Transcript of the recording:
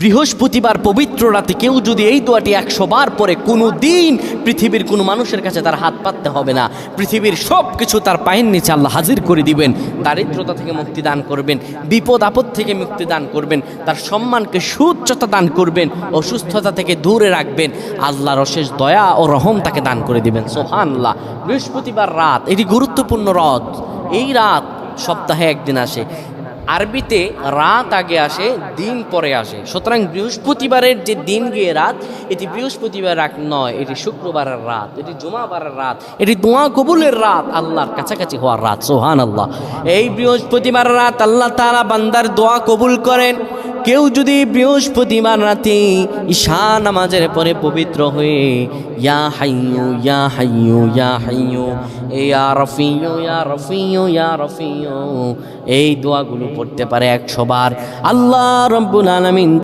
বৃহস্পতিবার পবিত্র রাতে কেউ যদি এই দোয়াটি 100 বার পরে কোনো দিন পৃথিবীর কোনো মানুষের কাছে তার হাত পাততে হবে না। পৃথিবীর সব কিছু তার পায়ের নিচে আল্লাহ হাজির করে দিবেন। দারিদ্রতা থেকে মুক্তি দান করবেন, বিপদ আপদ থেকে মুক্তি দান করবেন, তার সম্মানকে সুউচ্চতা দান করবেন, অসুস্থতা থেকে দূরে রাখবেন। আল্লাহর অশেষ দয়া ও রহম তাকে দান করে দিবেন। সুবহানাল্লাহ। বৃহস্পতিবার রাত এটি গুরুত্বপূর্ণ রাত। এই রাত সপ্তাহে একদিন আসে। আরবিতে রাত আগে আসে, দিন পরে আসে। সুতরাং বৃহস্পতিবারের যে দিন গিয়ে রাত, এটি বৃহস্পতিবার রাত নয়, এটি শুক্রবারের রাত, এটি জুমাবারের রাত, এটি দোয়া কবুলের রাত, আল্লাহর কাছাকাছি হওয়ার রাত। সুবহানাল্লাহ। এই বৃহস্পতিবার রাত আল্লাহ তাআলা বান্দার দোয়া কবুল করেন। কেউ যদি বৃহস্পতিবার রাতে ঈশা নামাজের পরে পবিত্র হয়ে ইয়া হাইয়ু ইয়া হাইয়ু ইয়া হাইয়ু ইয়া রফিয়ু ইয়া রফিয়ু ইয়া রফিয়ু এই দোয়াগুলো পড়তে পারে 100 বার, আল্লাহ রাব্বুল আলামিন